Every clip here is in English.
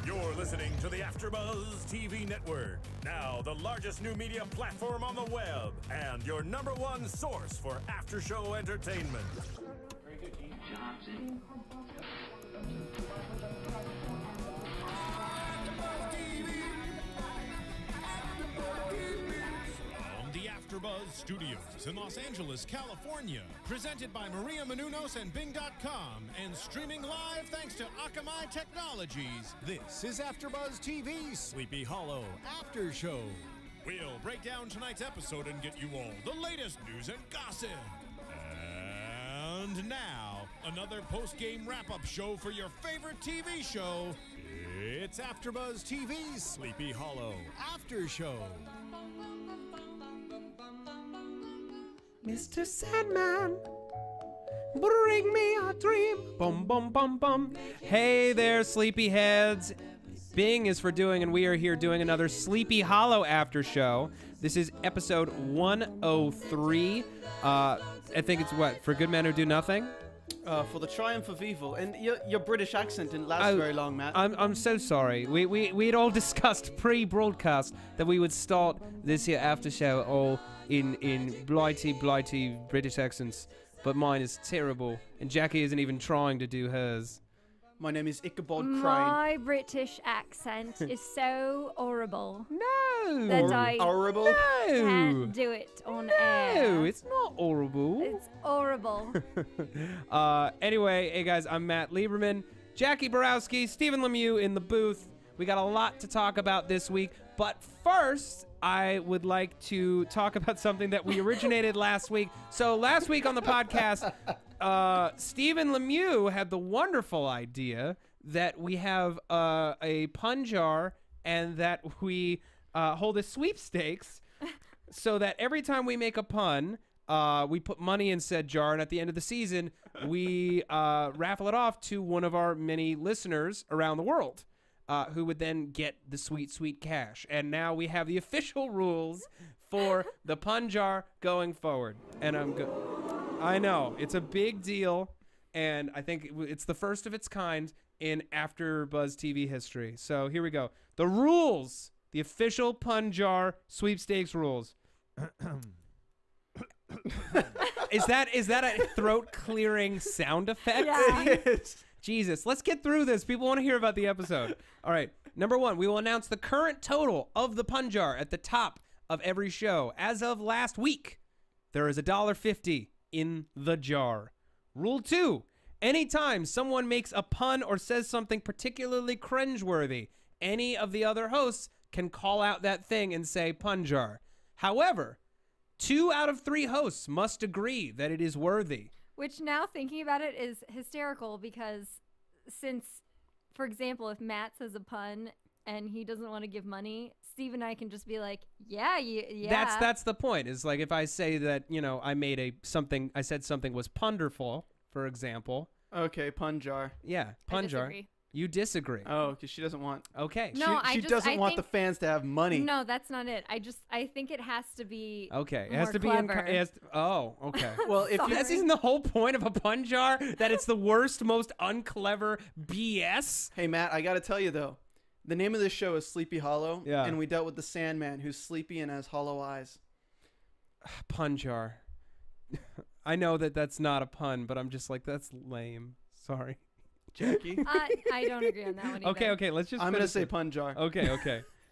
You're listening to the AfterBuzz TV Network, now the largest new media platform on the web, and your #1 source for after-show entertainment. Very good, Keith. Johnson. From the AfterBuzz Studios in Los Angeles, California, presented by Maria Menounos and Bing.com, and streaming live thanks to Akamai Technologies. This is AfterBuzz TV Sleepy Hollow After Show. We'll break down tonight's episode and get you all the latest news and gossip. And now, another post-game wrap-up show for your favorite TV show. It's AfterBuzz TV Sleepy Hollow After Show. Mr. Sandman, bring me a dream. Bum, bum, bum, bum. Hey there, sleepyheads. Bing is for doing, and we are here doing another Sleepy Hollow after show. This is episode 103. I think it's what? For Good Men Who Do Nothing? For the triumph of evil. And your British accent didn't last very long, Matt. I'm so sorry. We'd all discussed pre-broadcast that we would start this here after show all in blighty British accents, but mine is terrible, and Jackie isn't even trying to do hers. My name is Ichabod Crane. My British accent is so horrible. No! That I Horrible? can't do it on air. No, it's not horrible. It's horrible. Anyway, hey guys, I'm Matt Lieberman, Jacque Borowski, Stephen Lemieux in the booth. We got a lot to talk about this week, but first, I would like to talk about something that we originated last week. So last week on the podcast, Stephen Lemieux had the wonderful idea that we have a pun jar and that we hold a sweepstakes so that every time we make a pun, we put money in said jar, and at the end of the season, we raffle it off to one of our many listeners around the world. Who would then get the sweet, sweet cash. And now we have the official rules for the pun jar going forward. And I know, it's a big deal, and I think it's the first of its kind in AfterBuzz TV history. So here we go. The rules, the official pun jar sweepstakes rules. Is that a throat-clearing sound effect? Yeah. It is. Jesus, let's get through this. People want to hear about the episode. All right, #1, we will announce the current total of the pun jar at the top of every show. As of last week, there is $1.50 in the jar. Rule 2, anytime someone makes a pun or says something particularly cringeworthy, any of the other hosts can call out that thing and say pun jar. However, 2 out of 3 hosts must agree that it is worthy. Which, now thinking about it, is hysterical because since, for example, if Matt says a pun and he doesn't want to give money, Steve and I can just be like, yeah. That's the point. Is like if I say that, you know, I said something was punderful, for example. Okay, pun jar. Yeah, pun jar. disagree. You disagree. Oh, because she doesn't want... Okay. No, she doesn't want the fans to have money. No, that's not it. I think it has to be Okay. It more has to be clever. oh, okay. Well, if you... This isn't the whole point of a pun jar, that it's the worst, most unclever BS. Hey, Matt, I got to tell you, though. The name of this show is Sleepy Hollow, Yeah. and we dealt with the Sandman, who's sleepy and has hollow eyes. Pun jar. I know that that's not a pun, but I'm just like, that's lame. Sorry. Jackie? I don't agree on that one either. Okay. Let's just I'm going to finish say it. pun jar. Okay.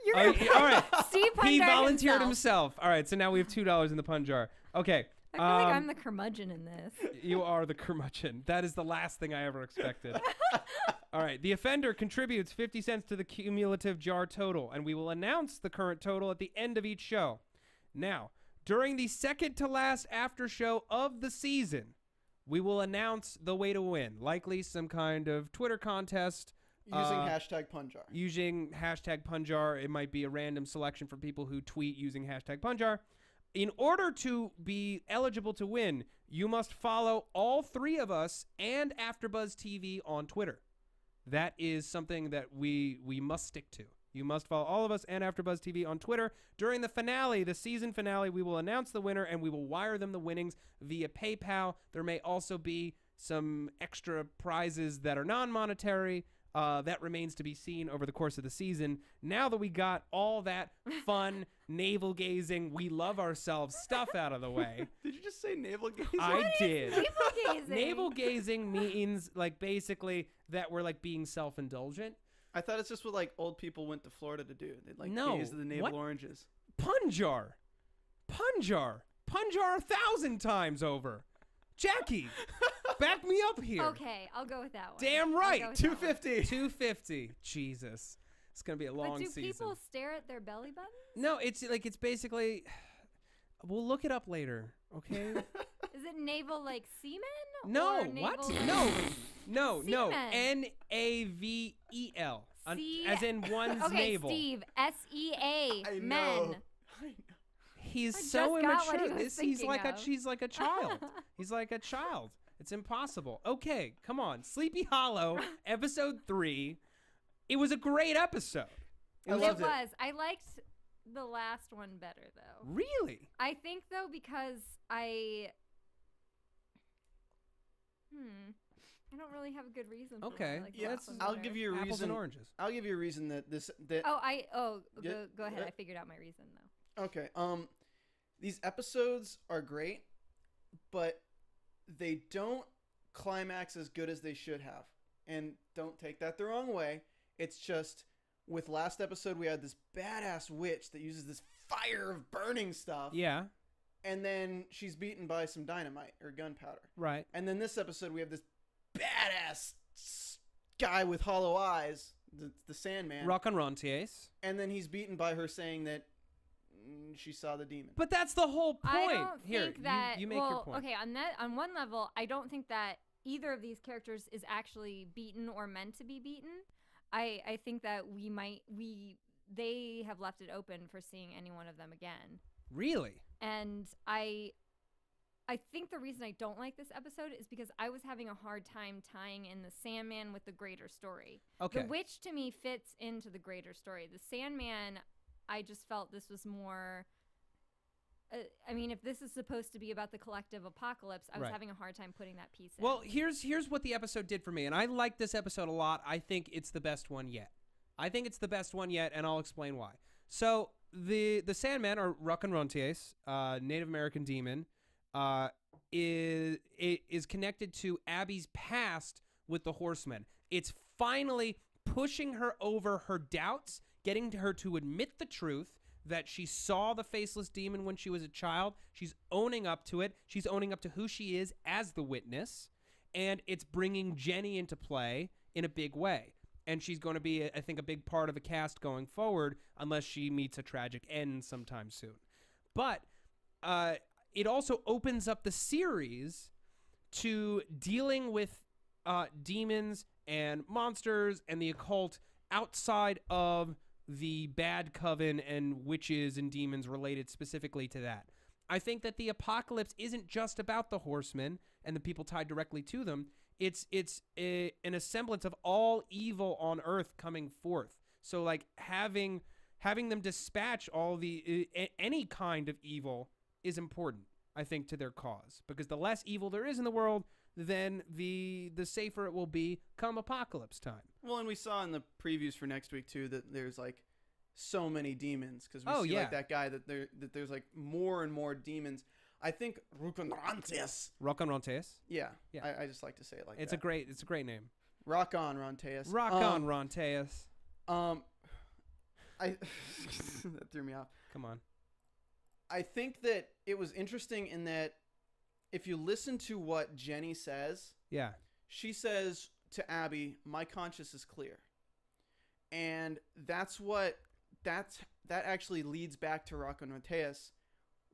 You're All right. Steve He punjarred volunteered himself. All right, so now we have $2 in the pun jar. Okay. I feel like I'm the curmudgeon in this. You are the curmudgeon. That is the last thing I ever expected. All right. The offender contributes 50 cents to the cumulative jar total, and we will announce the current total at the end of each show. Now, during the second to last after show of the season, we will announce the way to win. Likely some kind of Twitter contest. Using hashtag pun jar. Using hashtag pun jar. It might be a random selection from people who tweet using hashtag pun jar. In order to be eligible to win, you must follow all 3 of us and AfterBuzz TV on Twitter. That is something that we must stick to. You must follow all of us and AfterBuzz TV on Twitter. During the finale, the season finale, we will announce the winner and we will wire them the winnings via PayPal. There may also be some extra prizes that are non-monetary. That remains to be seen over the course of the season. Now that we got all that fun, navel-gazing, we love ourselves stuff out of the way. Did you just say navel gazing? I did. Navel-gazing. Navel-gazing means, like, basically that we're, like, being self-indulgent. I thought it's just what like old people went to Florida to do. They'd like No, gaze at the navel what? oranges. Punjar. 1,000 times over. Jackie, back me up here. Okay, I'll go with that one. Damn I'll right. go with that one. 250. 250. Jesus. It's going to be a long But do season. people stare at their belly buttons? No, it's basically, we'll look it up later, okay? Is it navel like semen? No, or what? navel No. Semen. Navel. C- As in one's okay, navel. Steve. SEA. I Men. know. I know. He's I so just got what he immature. was He's thinking like of. she's like a child. He's like a child. It's impossible. Okay, come on. Sleepy Hollow, episode 3. It was a great episode. I It loved it. was. I liked the last one better though. Really? I think though because I don't really have a good reason for Okay, why I like the Yeah, last one I'll better. give you a Apples reason. and oranges. I'll give you a reason that that. Go ahead. yeah. I figured out my reason though. Okay. These episodes are great, but they don't climax as good as they should have. And don't take that the wrong way. It's just with last episode we had this badass witch that uses this fire of burning stuff. Yeah, And then she's beaten by some dynamite or gunpowder. right. And then this episode we have this badass guy with hollow eyes, the Sandman. Rock and Ronties. And then he's beaten by her saying that she saw the demon. But that's the whole point. I don't Here, think that. you make well, your point. okay, on one level, I don't think that either of these characters is actually beaten or meant to be beaten. I think that they have left it open for seeing any one of them again. Really? And I think the reason I don't like this episode is because I was having a hard time tying in the Sandman with the greater story. Okay. The witch to me fits into the greater story. The Sandman, I just felt this was more. I mean, if this is supposed to be about the collective apocalypse, I was Right. having a hard time putting that piece in. Well, here's what the episode did for me, and I like this episode a lot. I think it's the best one yet. And I'll explain why. So the Sandman, or Rock and Ronties, Native American demon, is connected to Abbie's past with the Horsemen. It's finally pushing her over her doubts, getting her to admit the truth that she saw the faceless demon when she was a child. She's owning up to it. She's owning up to who she is as the witness, and it's bringing Jenny into play in a big way. And she's going to be, I think, a big part of the cast going forward, unless she meets a tragic end sometime soon. But it also opens up the series to dealing with demons and monsters and the occult outside of the bad coven and witches and demons related specifically to that. I think that the apocalypse isn't just about the horsemen and the people tied directly to them. It's an assemblance of all evil on earth coming forth. So like having them dispatch all the any kind of evil is important, I think, to their cause, because the less evil there is in the world, then the safer it will be come apocalypse time. Well, and we saw in the previews for next week too that there's like so many demons, because we see yeah. like that guy that there's like more and more demons. I think Rock and Ronties. Rock and Rontes. Yeah, Yeah. I just like to say it like It's that. a great name. Rock on Rontes. Rock on Rontes. I that threw me off. Come on. I think that it was interesting in that if you listen to what Jenny says, Yeah. she says to Abbie, "My conscience is clear," and that actually leads back to Rock and Rontes,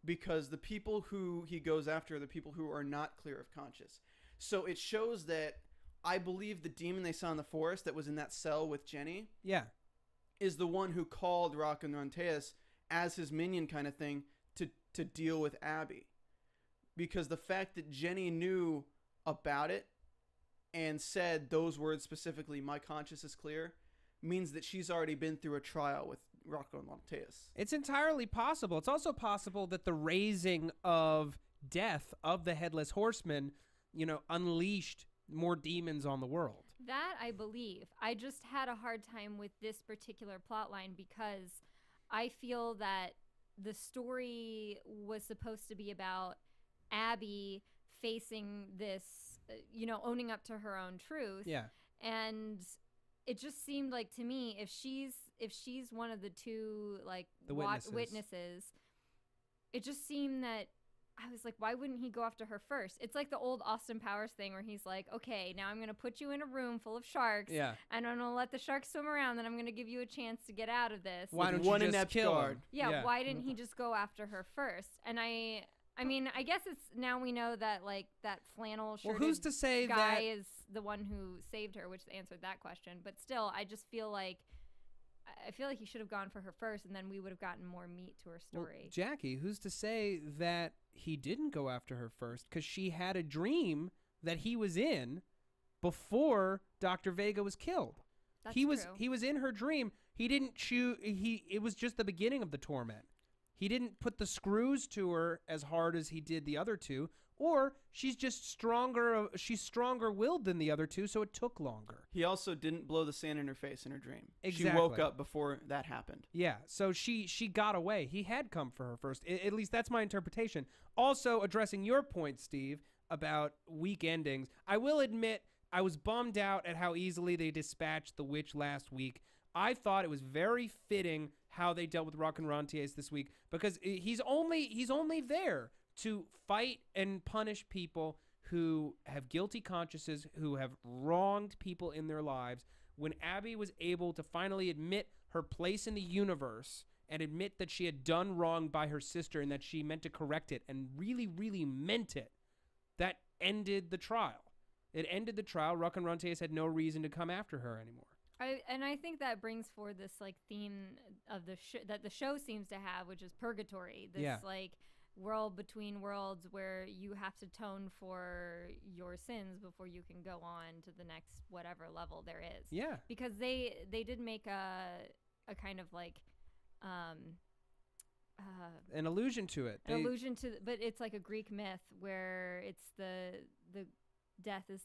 because the people who he goes after are the people who are not clear of conscience. So it shows that I believe the demon they saw in the forest that was in that cell with Jenny Yeah. is the one who called Rock and Rontes as his minion kind of thing to deal with Abbie. Because the fact that Jenny knew about it and said those words specifically, "My conscience is clear," means that she's already been through a trial with Rock and Rontes. It's entirely possible. It's also possible that the raising of death of the Headless Horseman, unleashed more demons on the world. That I believe. I just had a hard time with this particular plot line because I feel that the story was supposed to be about Abbie facing this, owning up to her own truth. Yeah. And it just seemed like to me, if she's one of the two, like, The witnesses, it just seemed that I was like, why wouldn't he go after her first? It's like the old Austin Powers thing where he's like, okay, now I'm going to put you in a room full of sharks. Yeah. And I'm going to let the sharks swim around. Then I'm going to give you a chance to get out of this. Why don't one you just inept kill guard. him? Yeah, why didn't he just go after her first? And I mean, I guess it's now we know that, like, that flannel shirted who's to say guy that is the one who saved her, which answered that question. But still, I just feel like he should have gone for her first, and then we would have gotten more meat to her story. Well, Jackie, who's to say that he didn't go after her first? Because she had a dream that he was in before Dr. Vega was killed. That's He was true. in her dream. He didn't choose. It was just the beginning of the torment. He didn't put the screws to her as hard as he did the other two, or she's just stronger. She's stronger-willed than the other two, so it took longer. He also didn't blow the sand in her face in her dream. Exactly. She woke up before that happened. Yeah, so she got away. He had come for her first. At least that's my interpretation. Also, addressing your point, Steve, about weak endings, I will admit I was bummed out at how easily they dispatched the witch last week. I thought it was very fitting how they dealt with Rock and Rentiers this week because he's only there to fight and punish people who have guilty consciences, who have wronged people in their lives. When Abbie was able to finally admit her place in the universe and admit that she had done wrong by her sister and that she meant to correct it and really, really meant it, that ended the trial. It ended the trial. Rock and Rentiers had no reason to come after her anymore. I think that brings forward this, like, theme of that the show seems to have, which is purgatory. This like world between worlds where you have to atone for your sins before you can go on to the next whatever level there is. Yeah. Because they did make a kind of like an allusion to it. allusion to, but it's like a Greek myth where it's the death is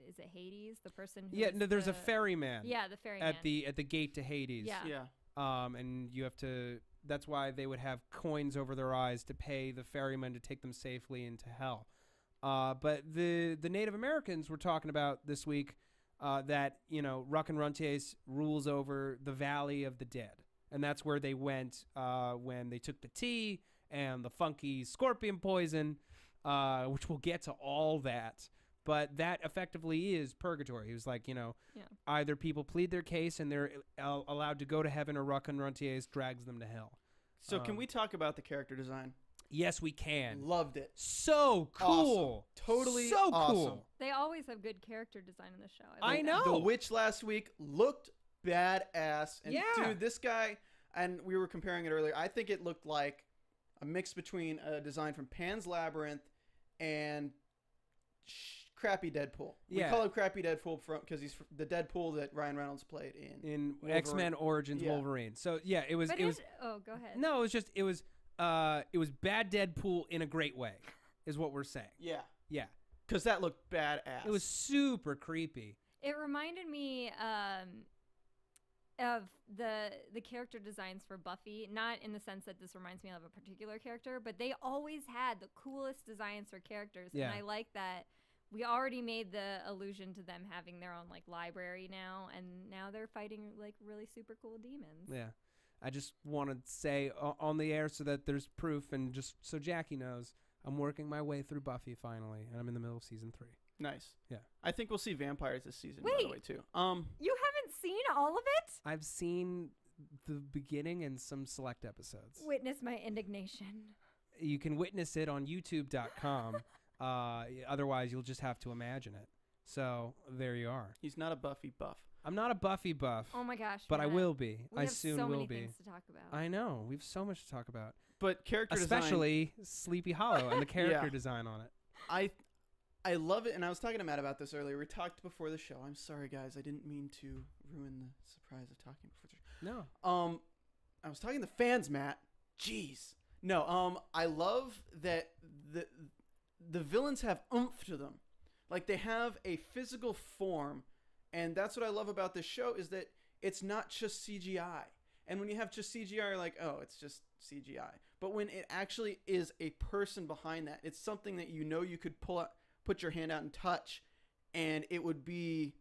is it Hades, the person who is there's a ferryman. Yeah, the ferryman at the gate to Hades. Yeah. And you have to. That's why they would have coins over their eyes to pay the ferryman to take them safely into hell. But the Native Americans were talking about this week that Rock and Rentiers rules over the Valley of the Dead, and that's where they went when they took the tea and the funky scorpion poison, which we'll get to all that. But that effectively is purgatory. He was like, either people plead their case and they're allowed to go to heaven, or Rock and Rentiers drags them to hell. So can we talk about the character design? Yes, we can. Loved it. So cool. Awesome. Totally so awesome. cool. They always have good character design in the show. I like know. The witch last week looked badass. And Yeah. dude, this guy, and we were comparing it earlier, I think it looked like a mix between a design from Pan's Labyrinth and crappy Deadpool. We call him crappy Deadpool because he's the Deadpool that Ryan Reynolds played in X-Men Origins Wolverine. So yeah, it was. Oh, go ahead. No, it was just it was bad Deadpool in a great way, is what we're saying. Yeah. Yeah. Because that looked badass. It was super creepy. It reminded me of the character designs for Buffy, not in the sense that this reminds me of a particular character, but they always had the coolest designs for characters. Yeah. And I like that we already made the allusion to them having their own, like, library now, and now they're fighting, like, really super cool demons. Yeah. I just want to say on the air so that there's proof, and just so Jackie knows, I'm working my way through Buffy finally, and I'm in the middle of season 3. Nice. Yeah. I think we'll see vampires this season, by the way, too. You haven't seen all of it? I've seen the beginning and some select episodes. Witness my indignation. You can witness it on youtube.com. Otherwise, you'll just have to imagine it. So there you are. He's not a Buffy buff. I'm not a Buffy buff. Oh my gosh. But I Matt. will be. We I have soon so will many be. things to talk about. I know. We have so much to talk about. But character design, especially Sleepy Hollow and the character design on it. I love it, and I was talking to Matt about this earlier. We talked before the show. I'm sorry, guys. I didn't mean to ruin the surprise of talking before the show. No. I was talking to fans, Matt. Jeez. No, I love that the villains have oomph to them. Like, they have a physical form, and that's what I love about this show, is that it's not just CGI. And when you have just CGI, you're like, oh, it's just CGI. But when it actually is a person behind that, it's something that you know you could put your hand out and touch, and it would be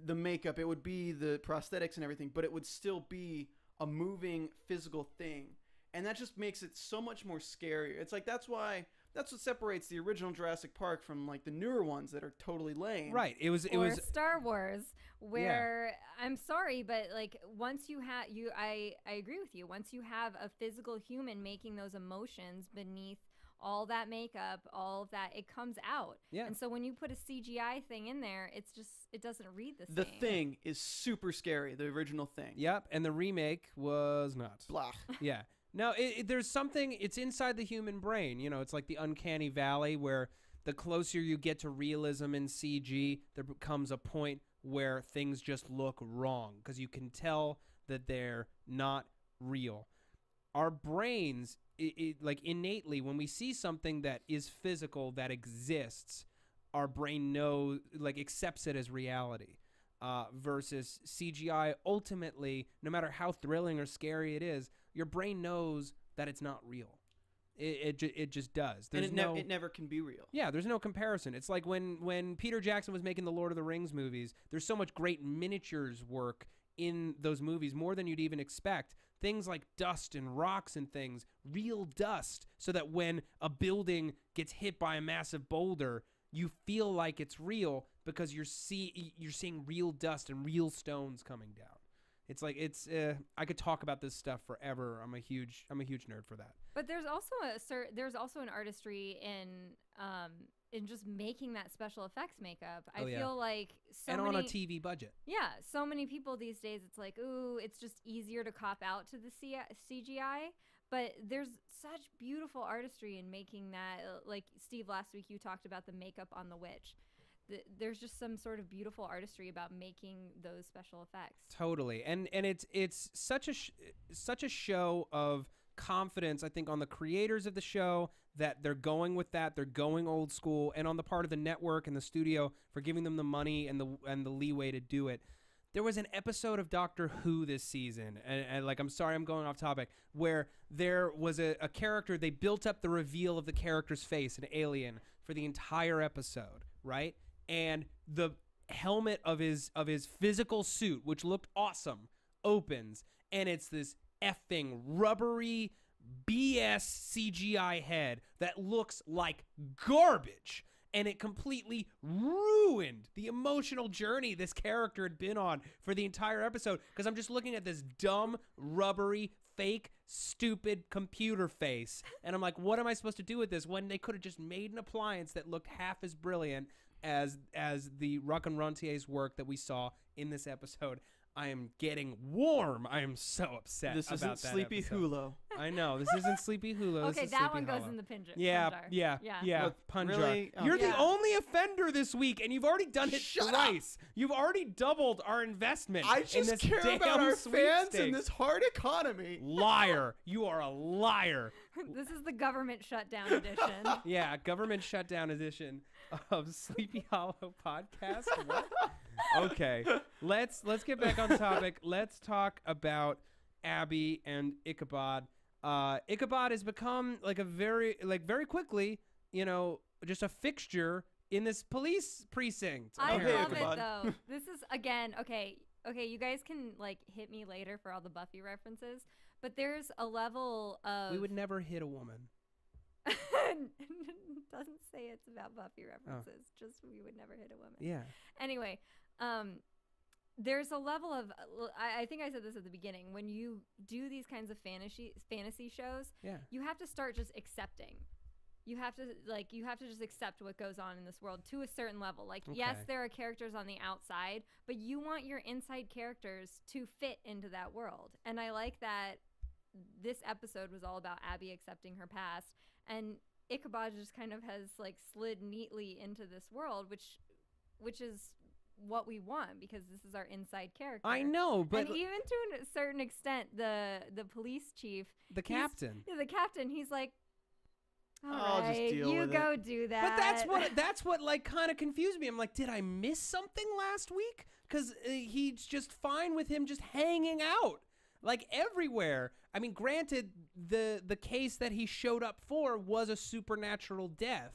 the makeup, it would be the prosthetics and everything, but it would still be a moving physical thing. And that just makes it so much more scarier. It's like, that's what separates the original Jurassic Park from like the newer ones that are totally lame. Right. It was Star Wars, where I'm sorry, but like once you have I agree with you. Once you have a physical human making those emotions beneath all that makeup, all of that, it comes out. Yeah. And so when you put a CGI thing in there, it doesn't read the same. The Thing is super scary, the original Thing. Yep, and the remake was not. Blah. Yeah. No, there's something, it's inside the human brain. You know, it's like the uncanny valley where the closer you get to realism in CG, there becomes a point where things just look wrong because you can tell that they're not real. Our brains, like innately, when we see something that is physical, that exists, our brain accepts it as reality. Versus CGI, ultimately, no matter how thrilling or scary it is, your brain knows that it's not real. It just does. There's it never can be real. Yeah, there's no comparison. It's like when Peter Jackson was making the Lord of the Rings movies, there's so much great miniatures work in those movies, more than you'd even expect. Things like dust and rocks and things, real dust, so that when a building gets hit by a massive boulder, you feel like it's real because you're seeing real dust and real stones coming down. It's like I could talk about this stuff forever. I'm a huge nerd for that. But there's also an artistry in just making that special effects makeup. I feel like on a TV budget. Yeah, so many people these days, it's like, ooh, it's just easier to cop out to the CGI. But there's such beautiful artistry in making that. Like, Steve, last week you talked about the makeup on the witch. There's just some sort of beautiful artistry about making those special effects. Totally, and it's such a show of confidence, I think, on the creators of the show, that they're going with that, they're going old school, and on the part of the network and the studio for giving them the money and the leeway to do it. There was an episode of Doctor Who this season, and like, I'm sorry I'm going off topic, where there was a character, they built up the reveal of the character's face, an alien, for the entire episode, right? And the helmet of his physical suit, which looked awesome, opens, and it's this effing rubbery BS CGI head that looks like garbage. And it completely ruined the emotional journey this character had been on for the entire episode, because I'm just looking at this dumb, rubbery, fake, stupid computer face. And I'm like, what am I supposed to do with this, when they could have just made an appliance that looked half as brilliant as the Rock and Rentier's work that we saw in this episode. I am getting warm. I am so upset This about isn't that Sleepy episode. Hollow. I know. This isn't Sleepy Hollow. Okay, this is that Sleepy one goes Hollow. in the punjar. Yeah, punjar. yeah. Look, Punjar. really? You're Yeah. the only offender this week, and you've already done it Shut twice. You've already doubled our investment I in just this care damn about our fans sweepstakes. in this hard economy. Liar. You are a liar. This is the government shutdown edition. Yeah, government shutdown edition of Sleepy Hollow podcast. What? Okay, let's get back on topic. Let's talk about Abbie and Ichabod. Ichabod has become like very quickly, just a fixture in this police precinct. I Okay, love Ichabod. it though. This is again okay. You guys can like hit me later for all the Buffy references, but there's a level of We would never hit a woman. doesn't say it's about Buffy references. Just we would never hit a woman. Yeah. Anyway, there's a level of I think I said this at the beginning. When you do these kinds of fantasy shows, Yeah. you have to start just accepting. You have to just accept what goes on in this world to a certain level. Like, yes, Okay. there are characters on the outside, but you want your inside characters to fit into that world. And I like that this episode was all about Abbie accepting her past, and Ichabod just kind of has like slid neatly into this world, which is what we want, because this is our inside character. I know, but and even to a certain extent, the police chief, the captain. the captain, he's like, I'll just right, deal you with go it. do that. But that's what like kind of confused me. I'm like, did I miss something last week? Because he's just fine with him just hanging out like everywhere. I mean, granted, the case that he showed up for was a supernatural death,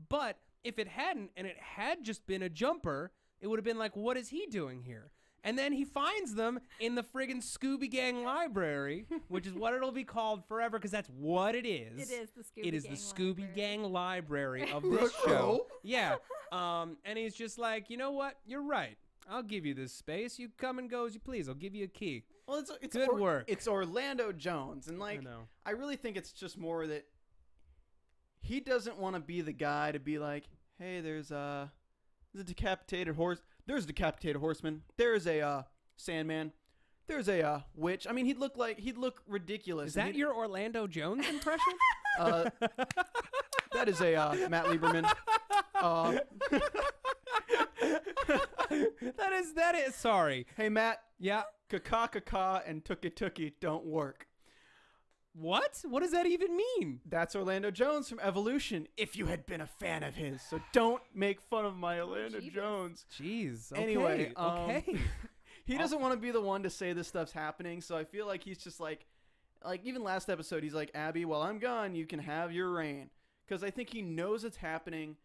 but if it hadn't and it had just been a jumper, it would have been like, what is he doing here? And then he finds them in the friggin' Scooby Gang library, which is what it'll be called forever, because that's what it is. It is the Scooby It is Gang the Scooby library. Gang library of this show. Yeah. And he's just like, you know what? You're right. I'll give you this space. You come and go as you please. I'll give you a key. Well, it's Good work. It's Orlando Jones, and like know. I really think it's just more that he doesn't want to be the guy to be like, hey, there's a decapitated horse. There's a decapitated horseman. There's a Sandman. There's a witch. I mean, he'd look ridiculous. Is that your Orlando Jones impression? That is a Matt Lieberman. That is. Sorry. Hey, Matt. Yeah. Kaka and Tookie don't work. What? What does that even mean? That's Orlando Jones from Evolution, if you had been a fan of his. So don't make fun of my Orlando Jeebus. Jones. Jeez. Okay. Anyway, okay. He doesn't want to be the one to say this stuff's happening, so I feel like he's just like even last episode, he's like, Abbie, while I'm gone, you can have your reign. Because I think he knows it's happening,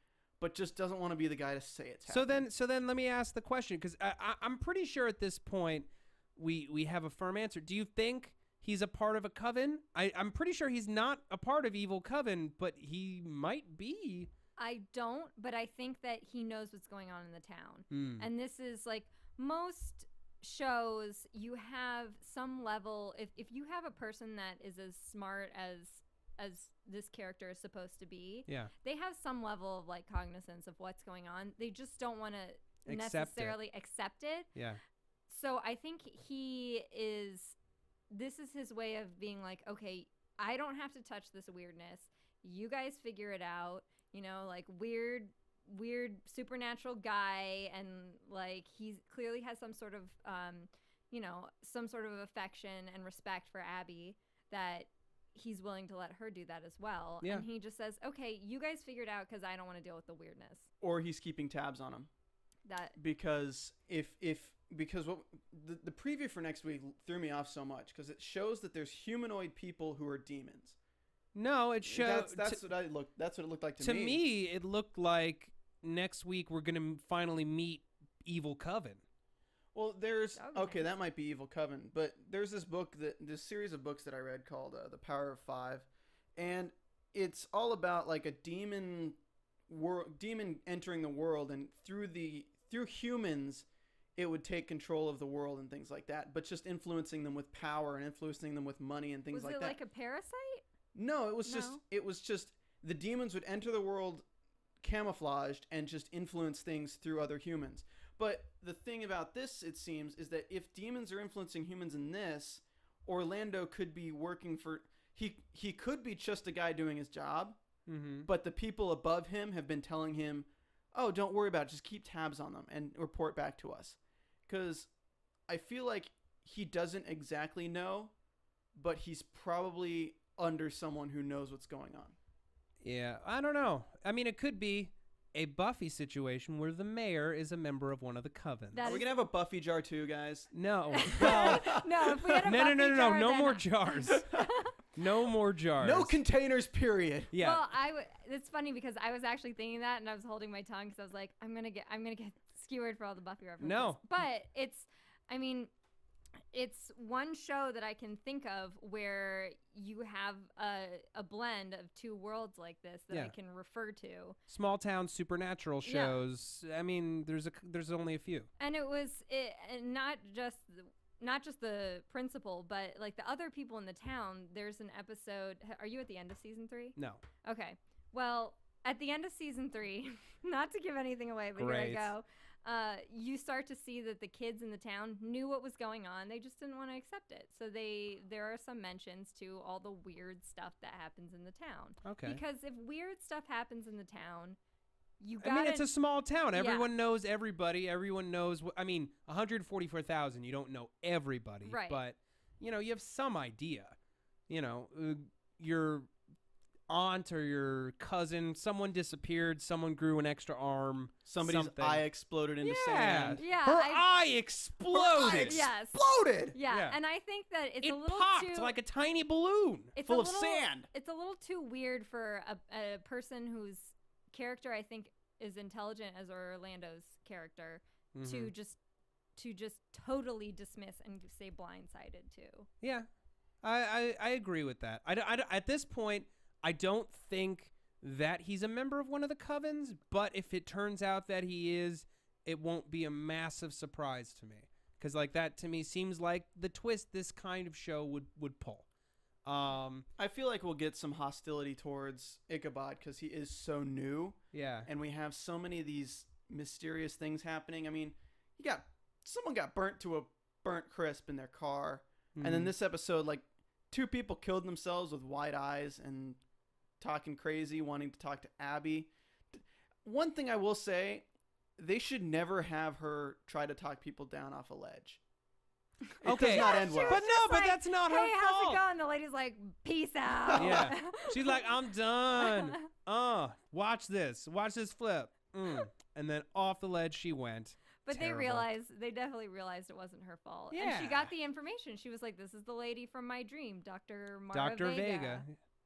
but just doesn't want to be the guy to say it's happening. So then let me ask the question, because I'm pretty sure at this point we have a firm answer. Do you think he's a part of a coven? I'm pretty sure he's not a part of Evil Coven, but he might be. I don't, but I think that he knows what's going on in the town. And this is like most shows, you have some level, if you have a person that is as smart as this character is supposed to be, Yeah. they have some level of like cognizance of what's going on. They just don't want to necessarily accept it. Yeah. So I think this is his way of being like, okay, I don't have to touch this weirdness. You guys figure it out. You know, like weird supernatural guy, and like he clearly has some sort of some sort of affection and respect for Abbie that he's willing to let her do that as well. Yeah. And he just says, okay, you guys figure it out because I don't want to deal with the weirdness. Or he's keeping tabs on him. Because because what the preview for next week threw me off so much, because it shows that there's humanoid people who are demons. No, it shows. That's what it looked like to me. It looked like next week we're gonna finally meet Evil Coven. Well, there's Okay. that might be Evil Coven, but there's this series of books that I read called The Power of Five, and it's all about like a demon entering the world, and through humans, it would take control of the world and things like that, but just influencing them with power and influencing them with money and things like that. Was it like a parasite? No, it was just the demons would enter the world camouflaged and just influence things through other humans. But the thing about this, it seems, is that if demons are influencing humans in this, Orlando could be working for... He could be just a guy doing his job, but the people above him have been telling him, oh, don't worry about it, just keep tabs on them and report back to us. Because I feel like he doesn't exactly know, but he's probably under someone who knows what's going on. Yeah, I don't know. I mean, it could be a Buffy situation where the mayor is a member of one of the covens. Are we gonna have a Buffy jar too, guys? No. Well, No, if we had a Buffy no. jar, No then more jars. No more jars. No containers, period. Yeah. Well, it's funny because I was actually thinking that, and I was holding my tongue because I was like, I'm gonna get skewered for all the Buffy references. No. But it's one show that I can think of where you have a blend of two worlds like this that I can refer to. Small town supernatural shows. I mean, there's only a few. And and not just the principal, but like the other people in the town. There's an episode. Are you at the end of season 3? No. Okay. Well, at the end of season 3, not to give anything away, but Great. here I go. You start to see that the kids in the town knew what was going on. They just didn't want to accept it. So there are some mentions to all the weird stuff that happens in the town. Okay. Because if weird stuff happens in the town, I mean, it's a small town. Yeah. Everyone knows everybody. Everyone knows. 144,000. You don't know everybody, right? But you have some idea. You're aunt or your cousin, someone disappeared, someone grew an extra arm, Somebody's something. eye exploded into Yeah. sand. Yeah, Her I- eye exploded. Yes. Exploded. Yeah, Yeah. and I think that it's It a little popped too like a tiny balloon. it's full a of little, sand. It's a little too weird for a person whose character I think is intelligent as Orlando's character Mm-hmm. to just totally dismiss and say blindsided too. Yeah, I agree with that. At this point, I don't think that he's a member of one of the covens, but if it turns out that he is, it won't be a massive surprise to me. Because like that to me seems like the twist this kind of show would pull. I feel like we'll get some hostility towards Ichabod because he is so new, Yeah. and we have so many of these mysterious things happening. I mean, someone got burnt to a burnt crisp in their car, and then this episode, like, 2 people killed themselves with wide eyes and talking crazy, wanting to talk to Abbie. One thing I will say, they should never have her try to talk people down off a ledge. It Okay. does not end She well. was But no, just but like, that's not her hey, how's fault. it going? The lady's like, peace out. Yeah. She's like, I'm done. Watch this flip. And then off the ledge she went. But Terrible. they definitely realized it wasn't her fault. And she Yeah. got the information. She was like, this is the lady from my dream, Dr. Mara Dr. Vega.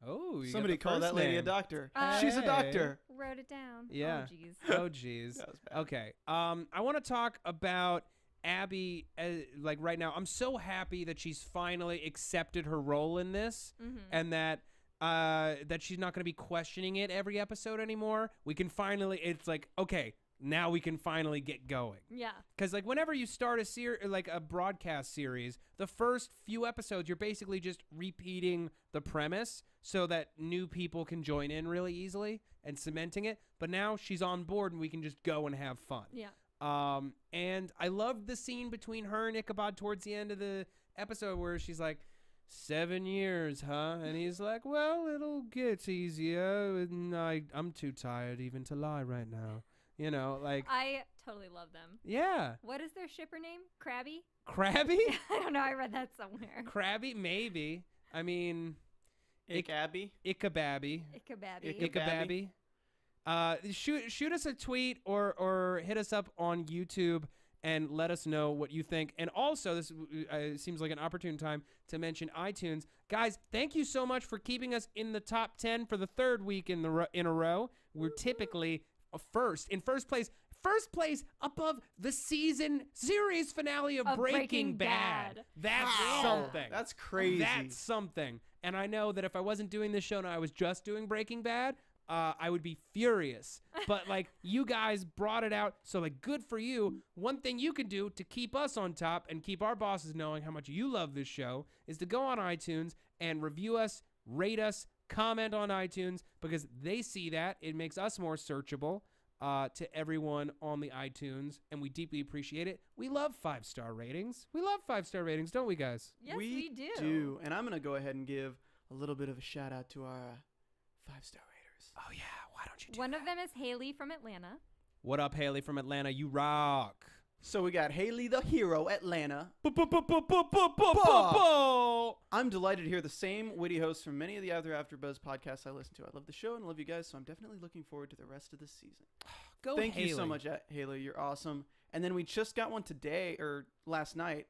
Oh, you Somebody got the call that first lady a name. doctor. Hey. She's a doctor. Wrote it down. Yeah. Oh, jeez. Oh, jeez. That was bad. Okay. I want to talk about Abbie. Like right now, I'm so happy that she's finally accepted her role in this, and that she's not going to be questioning it every episode anymore. We can finally. It's like, okay, now we can finally get going. Yeah. Because like whenever you start a broadcast series, the first few episodes you're basically just repeating the premise so that new people can join in really easily and cementing it. But now she's on board and we can just go and have fun. Yeah. And I loved the scene between her and Ichabod towards the end of the episode where she's like, 7 years, huh? And he's like, well, it'll get easier. And I'm too tired even to lie right now. You know, like, I totally love them. yeah. What is their shipper name? Krabby? Crabby? I don't know. I read that somewhere. Crabby? Maybe. I mean, Abbie. Ichababby. Ichababby. Ichababby. Shoot us a tweet or hit us up on YouTube and let us know what you think. And also, this seems like an opportune time to mention iTunes. Guys, thank you so much for keeping us in the top 10 for the 3rd week in a row. We're typically in first place above the series finale of Breaking Bad. That's Wow. something. That's crazy. That's something. And I know that if I wasn't doing this show and I was just doing Breaking Bad, I would be furious. But like, you guys brought it out, so like, good for you. One thing you can do to keep us on top and keep our bosses knowing how much you love this show is to go on iTunes and review us, rate us, comment on iTunes, because they see that. It makes us more searchable to everyone on the iTunes, and we deeply appreciate it. We love 5-star ratings. We love 5-star ratings, don't we, guys? Yes, we do. And I'm going to go ahead and give a little bit of a shout out to our 5-star raters. Oh, yeah. Why don't you do One that? of them is Haley from Atlanta. What up, Haley from Atlanta? You rock. So we got Haley the Hero, Atlanta. I'm delighted to hear the same witty hosts from many of the other AfterBuzz podcasts I listen to. I love the show and love you guys, so I'm definitely looking forward to the rest of the season. Go, Thank Haley. you so much, Haley. You're awesome. And then we just got one today, or last night,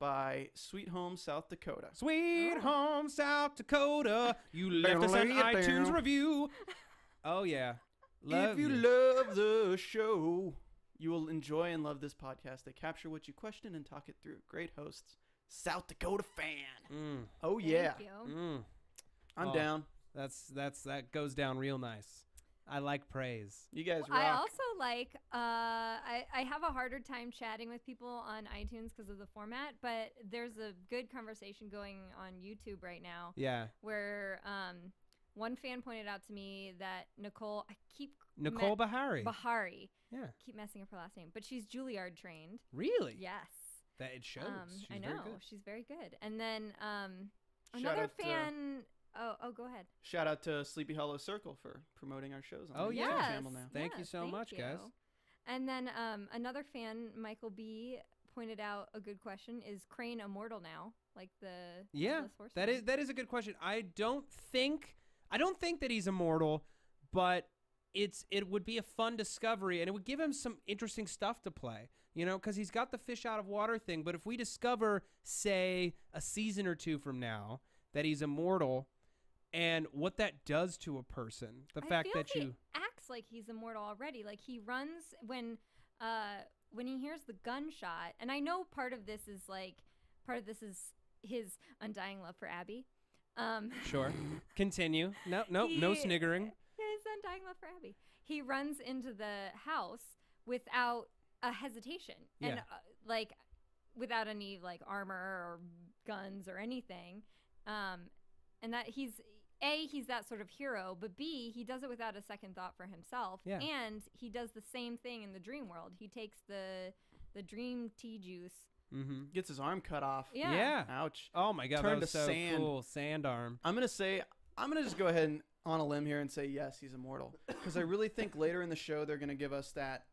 by Sweet Home, South Dakota. Sweet home, South Dakota. You left us an iTunes review. Oh, yeah. If you love the show, you will enjoy and love this podcast. They capture what you question and talk it through. Great hosts. South Dakota fan. Oh, yeah. Thank you. I'm Oh. down. That goes down real nice. I like praise. You guys rock. I also like, I have a harder time chatting with people on iTunes because of the format, but there's a good conversation going on YouTube right now Yeah. where one fan pointed out to me that Nicole Bahari. Bahari, Yeah. keep messing up her last name, but she's Juilliard trained. Really? Yes. That it shows. She's I very know. good. She's very good. And then Shout another out to- fan. Oh, go ahead. Shout out to Sleepy Hollow Circle for promoting our shows on Oh, the yeah. YouTube Yes. channel now. Thank you so much, guys. And then another fan, Michael B, pointed out a good question: is Crane immortal now? Like the Yeah, Headless Horseman? that is a good question. I don't think I don't think that he's immortal, but it would be a fun discovery, and it would give him some interesting stuff to play, you know, because he's got the fish out of water thing. But if we discover, say, a season or two from now that he's immortal, and what that does to a person, the fact that he acts like he's immortal already. Like he runs when he hears the gunshot, and I know part of this is his undying love for Abbie. Sure. Continue. No sniggering. His undying love for Abbie. He runs into the house without a hesitation, and like without any like armor or guns or anything, and that he's that sort of hero, but B, he does it without a second thought for himself, and he does the same thing in the dream world. He takes the dream tea juice. Mm-hmm. Gets his arm cut off. Yeah. Ouch. Oh my God, Turned that was to so sand. cool. Sand arm. I'm gonna just go ahead and on a limb here and say yes, he's immortal, because I really think later in the show they're gonna give us that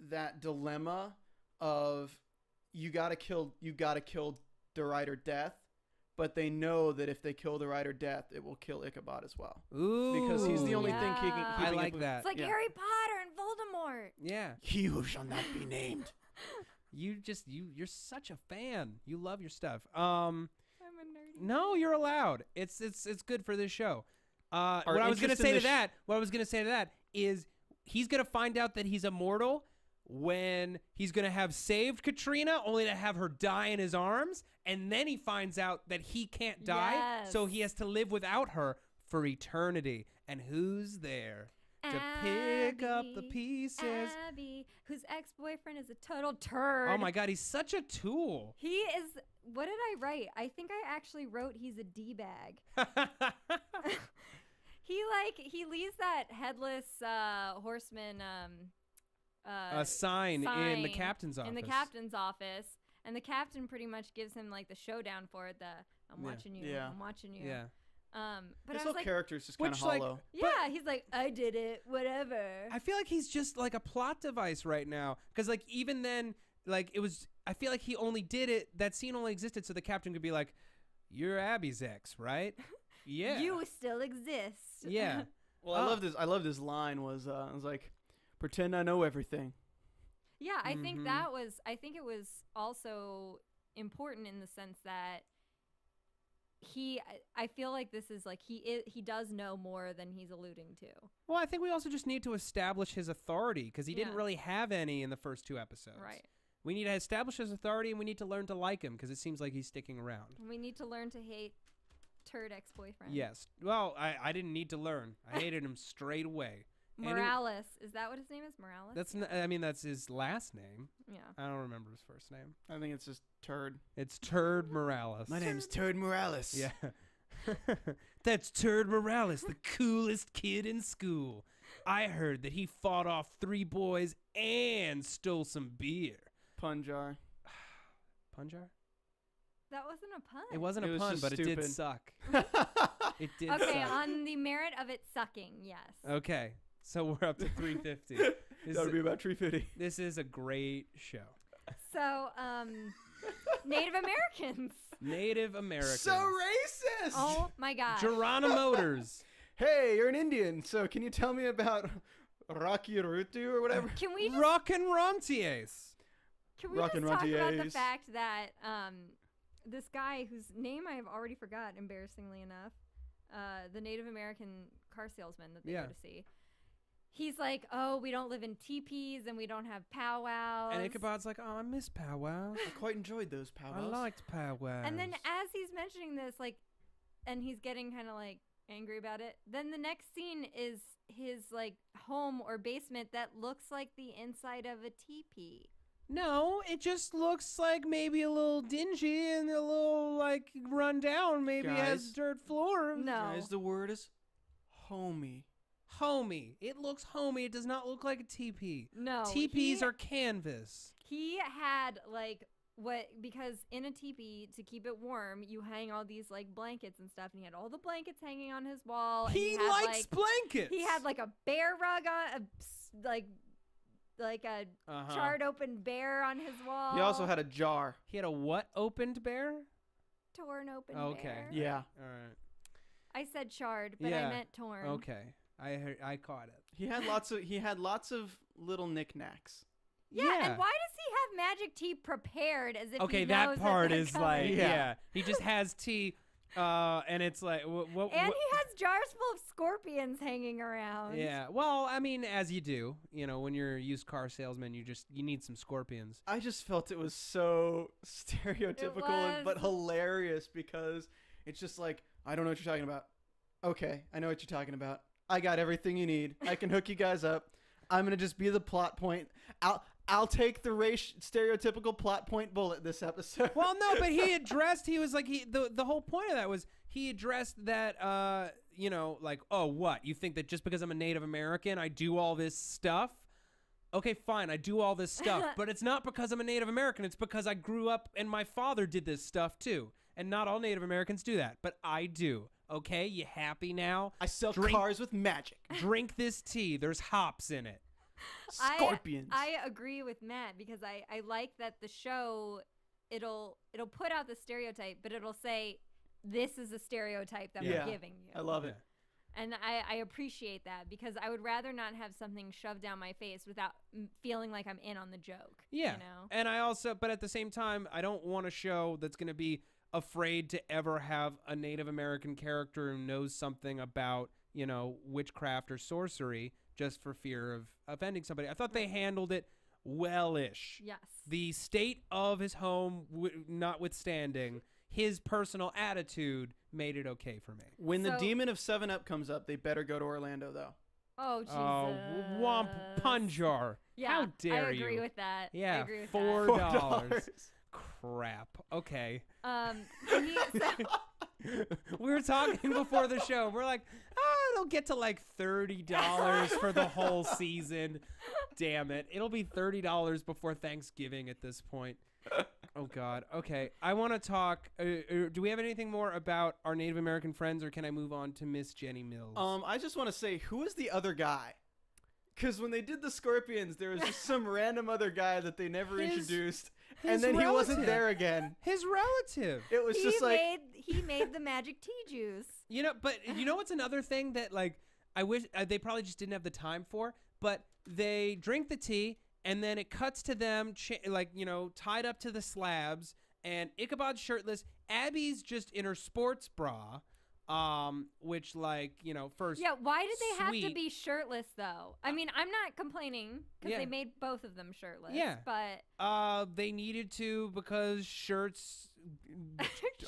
that dilemma of you gotta kill the rider Death, but they know that if they kill the rider Death, it will kill Ichabod as well. Ooh. Because he's the only thing keeping I like that. It's like Harry Potter and Voldemort. Yeah. He who shall not be named. You're such a fan. You love your stuff. I'm a nerdy. No, you're allowed. It's good for this show. What I was gonna interest in say to this that, is he's gonna find out that he's immortal when he's gonna have saved Katrina, only to have her die in his arms, and then he finds out that he can't die, so he has to live without her for eternity. And who's there to pick up the pieces? Abbie, whose ex-boyfriend is a total turd. Oh my God, he's such a tool. He is. What did I write? I think I actually wrote he's a D-bag. He leaves that headless horseman a sign in the captain's office. In the captain's office, and the captain pretty much gives him like the showdown for it. I'm watching you. I'm watching you. Yeah. But His I whole was like, character's just kind of hollow. yeah, he's like, I did it, whatever. I feel like he's just like a plot device right now, because like even then, like it was. I feel like he only did it. That scene only existed so the captain could be like, "You're Abbie's ex, right?" Yeah. You still exist. Yeah. Well, I love this line was I was like, pretend I know everything. Yeah, I think I think it was also important in the sense that I feel like this is like he does know more than he's alluding to. Well, I think we also just need to establish his authority, because he didn't really have any in the first 2 episodes. Right. We need to establish his authority, and we need to learn to like him, because it seems like he's sticking around. We need to learn to hate turd ex-boyfriend. Yes. Well, I didn't need to learn. I hated him straight away. Morales. Is that what his name is? Morales? That's his last name. Yeah. I don't remember his first name. I think it's just Turd. It's Turd Morales. My name's Turd Morales. Yeah. That's Turd Morales, the coolest kid in school. I heard that he fought off 3 boys and stole some beer. Punjar. Punjar? That wasn't a pun. It wasn't It a was pun, just but it stupid. did suck. It did Okay, suck. on the merit of it sucking, yes. Okay, so we're up to 350. That would be about 350. This is a great show. So, Native Americans. Native Americans. So racist. Oh my God. Geronimotors. Hey, you're an Indian, so can you tell me about Rocky Rutu or whatever? Can we just Rock and Rontiers. Can we Rockin' just talk about the Rentiers. fact that this guy whose name I have already forgot, embarrassingly enough, the Native American car salesman that they go to see, he's like, oh, we don't live in teepees and we don't have powwows. And Ichabod's like, oh, I miss powwows. I quite enjoyed those powwows. I liked powwows. And then as he's mentioning this, like, and he's getting kind of like angry about it, then the next scene is his like home or basement that looks like the inside of a teepee. No, it just looks like maybe a little dingy and a little like run down. Maybe it has Guys. dirt floor. No. Guys, the word is homey. Homey. It looks homey. It does not look like a teepee. No. Teepees are canvas. He had like because in a teepee, to keep it warm, you hang all these like blankets and stuff, and he had all the blankets hanging on his wall. And He had, likes blankets. He had like a bear rug on, like a charred open bear on his wall. He also had a jar. He had a what opened bear? torn open Okay. bear. Yeah. All right. I said charred, but Yeah. I meant torn. Okay, I caught it. He had lots of little knickknacks. Yeah, and why does he have magic tea prepared as if Okay, he that knows part they're is coming? like, Yeah. yeah. He just has tea, and it's like, what? And he has jars full of scorpions hanging around. Yeah. Well, I mean, as you do, when you're a used car salesman, you need some scorpions. I just felt it was so stereotypical but hilarious because it's just like, I don't know what you're talking about. Okay, I know what you're talking about. I got everything you need. I can hook you guys up. I'm gonna just be the plot point. I'll take the stereotypical plot point bullet this episode. Well, no, but he was like, the whole point of that was he addressed that, like, oh, what? You think that just because I'm a Native American, I do all this stuff? Okay, fine, I do all this stuff, but it's not because I'm a Native American. It's because I grew up and my father did this stuff too. And not all Native Americans do that, but I do. Okay, you happy now? I sell cars with magic. Drink this tea. There's hops in it. Scorpions. I agree with Matt because I like that the show it'll put out the stereotype, but it'll say this is a stereotype that we're giving you. I love it. And I appreciate that because I would rather not have something shoved down my face without feeling like I'm in on the joke. Yeah. You know? And I also, but at the same time, I don't want a show that's going to be afraid to ever have a Native American character who knows something about, witchcraft or sorcery just for fear of offending somebody. I thought they handled it well-ish. Yes. The state of his home notwithstanding, his personal attitude made it okay for me. When the Demon of 7-Up comes up, they better go to Orlando, though. Oh, Jesus. Oh, Womp Punjar. Yeah, How dare you? I agree with that. Yeah, I agree with $4. Crap. Okay. that. We were talking before the show. We're like, it'll get to like $30 for the whole season. Damn it. It'll be $30 before Thanksgiving at this point. Oh, God. Okay. I want to talk. Do we have anything more about our Native American friends, or can I move on to Miss Jenny Mills? I just want to say, who is the other guy? Because when they did the Scorpions, there was just some random other guy that they never introduced. And then he wasn't there again. His relative. It was just like... He made the magic tea juice. But what's another thing that, like, I wish they probably just didn't have the time for, but they drink the tea, and then it cuts to them, tied up to the slabs, and Ichabod's shirtless. Abbie's just in her sports bra, which, first. Yeah, why did they have to sweet. be shirtless, though? I mean, I'm not complaining, because they made both of them shirtless. Yeah. But... they needed to because shirts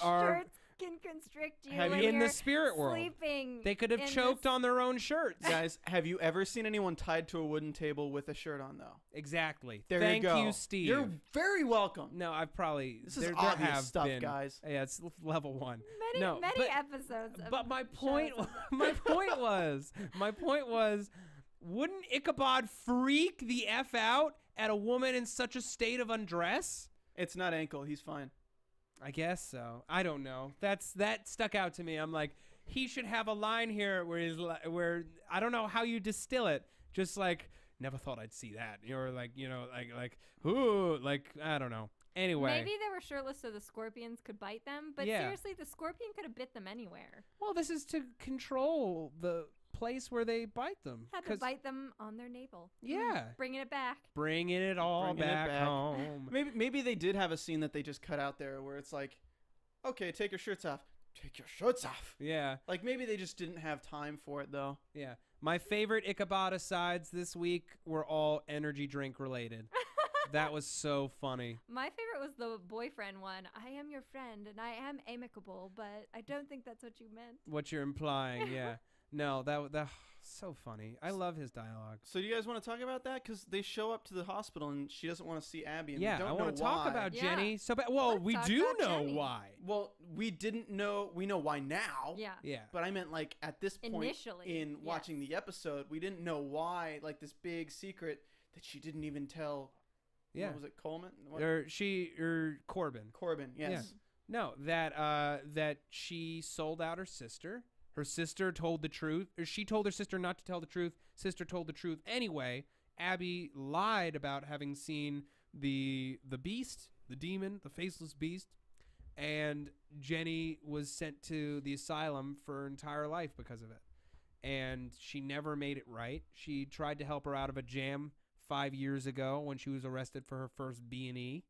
are... Shirts can constrict you in when the you're spirit world. Sleeping. They could have choked on their own shirts. Guys, have you ever seen anyone tied to a wooden table with a shirt on, though? Exactly. There Thank you go. you, Steve. You're very welcome. No, I've probably... This is there obvious have stuff, been, guys. Yeah, it's level 1. Many episodes. But my point was, wouldn't Ichabod freak the F out at a woman in such a state of undress? It's not ankle. He's fine. I guess so. I don't know. That stuck out to me. I'm like, he should have a line here where I don't know how you distill it. Just like, never thought I'd see that. Or ooh, I don't know. Anyway. Maybe they were shirtless so the scorpions could bite them. But seriously, the scorpion could have bit them anywhere. Well, this is to control the place where they bite them. Had to bite them on their navel. Yeah. Bringing it back. Bringing it all back home. Maybe they did have a scene that they just cut out there where it's like, okay, take your shirts off. Take your shirts off. Yeah. Like maybe they just didn't have time for it though. Yeah. My favorite Ichabod asides this week were all energy drink related. That was so funny. My favorite was the boyfriend one. I am your friend and I am amicable, but I don't think that's what you meant. What you're implying, yeah. No, that so funny. I love his dialogue. So do you guys want to talk about that? Because they show up to the hospital and she doesn't want to see Abbie. And yeah, we don't I want to know talk why. about Yeah. Jenny. Well, we talk do about know Jenny. why. Well, we didn't know. We know why now. Yeah. Yeah. But I meant like at this point Initially, in watching the episode, we didn't know why. Like this big secret that she didn't even tell. Yeah. What was it, Coleman? What? Or Corbin. Corbin. Yes. Yeah. No, that she sold out her sister. Her sister told the truth. Or she told her sister not to tell the truth. Sister told the truth anyway. Abbie lied about having seen the beast, the demon, the faceless beast. and Jenny was sent to the asylum for her entire life because of it. And she never made it right. She tried to help her out of a jam 5 years ago when she was arrested for her first B&E.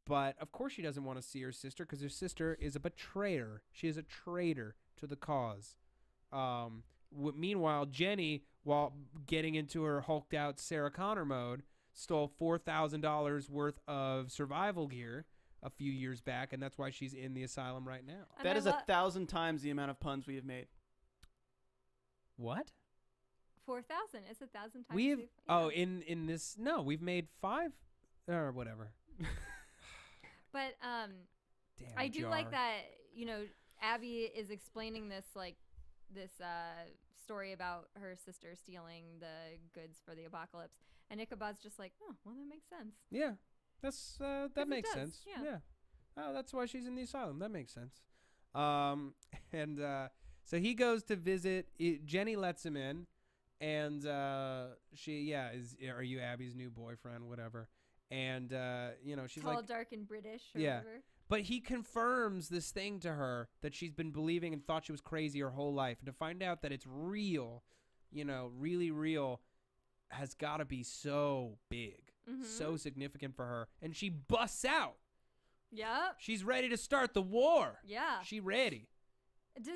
But, of course, she doesn't want to see her sister because her sister is a betrayer. She is a traitor to the cause. Meanwhile, Jenny, while getting into her hulked-out Sarah Connor mode, stole $4,000 worth of survival gear a few years back, and that's why she's in the asylum right now. And That I is 1,000 times the amount of puns we have made. What? 4,000. It's 1,000 times. We've yeah. in this we've made 5 or whatever. But Damn, I do Jar. like that, Abbie is explaining this story about her sister stealing the goods for the apocalypse, and Ichabod's just like, oh, well, that makes sense. Yeah, that's that 'Cause it makes does, sense. yeah. Oh, that's why she's in the asylum. That makes sense. And so he goes to visit. Jenny lets him in, and she is. Are you Abbie's new boyfriend? Whatever. And she's Tall, like, dark, and British. Or Yeah. whatever. but he confirms this thing to her that she's been believing and thought she was crazy her whole life, and to find out that it's real, really real, has got to be so big, so significant for her, and she busts out. Yep. She's ready to start the war. Yeah. She ready. Am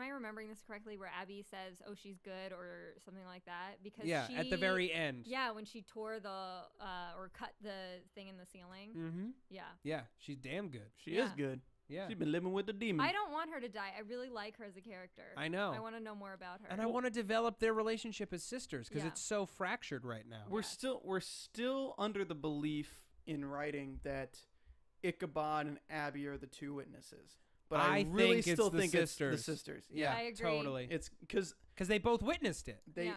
I remembering this correctly where Abbie says, oh, she's good or something like that? Because At the very end. Yeah, when she tore or cut the thing in the ceiling. Mm-hmm. Yeah. Yeah, she's damn good. She is good. Yeah. She's been living with the demon. I don't want her to die. I really like her as a character. I know. I want to know more about her. And I want to develop their relationship as sisters because Yeah. it's so fractured right now. We're still under the belief in writing that Ichabod and Abbie are the two witnesses. But I really think it's still the think sisters. it's the sisters. Yeah, I agree. totally. It's because they both witnessed it. they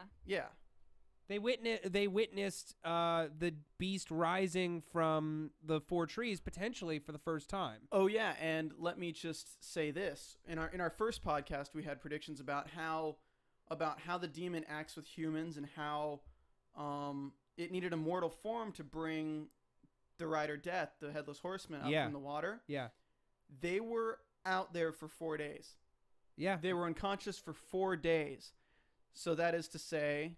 They witnessed the beast rising from the 4 trees potentially for the first time. Oh yeah, and let me just say this: in our first podcast, we had predictions about how the demon acts with humans and how it needed a mortal form to bring the rider Death, the headless horseman, up from the water. Yeah, they were out there for 4 days. Yeah, they were unconscious for 4 days. So that is to say,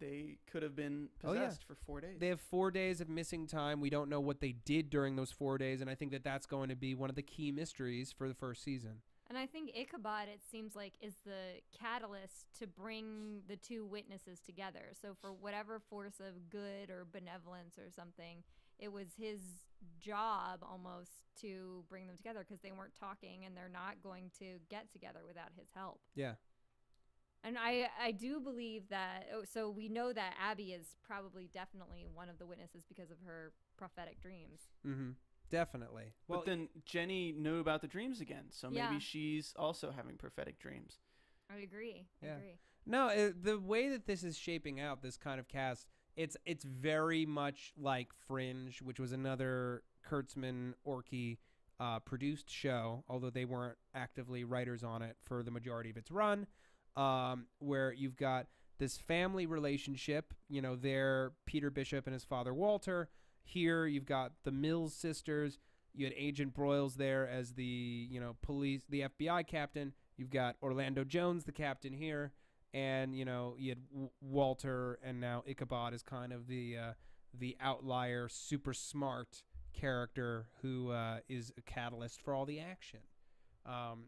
they could have been possessed for 4 days. They have 4 days of missing time. We don't know what they did during those 4 days, and I think that that's going to be one of the key mysteries for the first season. And I think Ichabod, it seems like, is the catalyst to bring the two witnesses together. So for whatever force of good or benevolence or something, it was his job almost to bring them together because they weren't talking and they're not going to get together without his help. Yeah. And I do believe that, so we know that Abbie is probably definitely one of the witnesses because of her prophetic dreams. Mm-hmm. Definitely. But then Jenny knew about the dreams again, so maybe Yeah. she's also having prophetic dreams. I agree. I agree. No, the way that this is shaping out, this kind of cast, it's very much like Fringe, which was another Kurtzman-Orky produced show, although they weren't actively writers on it for the majority of its run, where you've got this family relationship, there Peter Bishop and his father Walter. Here you've got the Mills sisters. You had Agent Broyles there as the police, the FBI captain. You've got Orlando Jones, the captain here, and you had Walter, and now Ichabod is kind of the outlier, super smart character who is a catalyst for all the action. I'm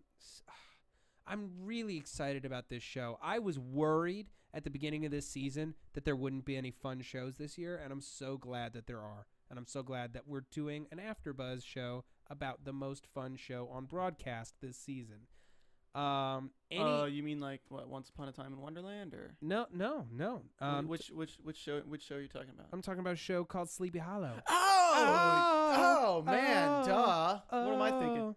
really excited about this show. I was worried at the beginning of this season that there wouldn't be any fun shows this year, and I'm so glad that there are. And I'm so glad that we're doing an AfterBuzz show about the most fun show on broadcast this season. You mean like what, Once Upon a Time in Wonderland, or No. which show are you talking about? I'm talking about a show called Sleepy Hollow. Oh man, duh. What am I thinking?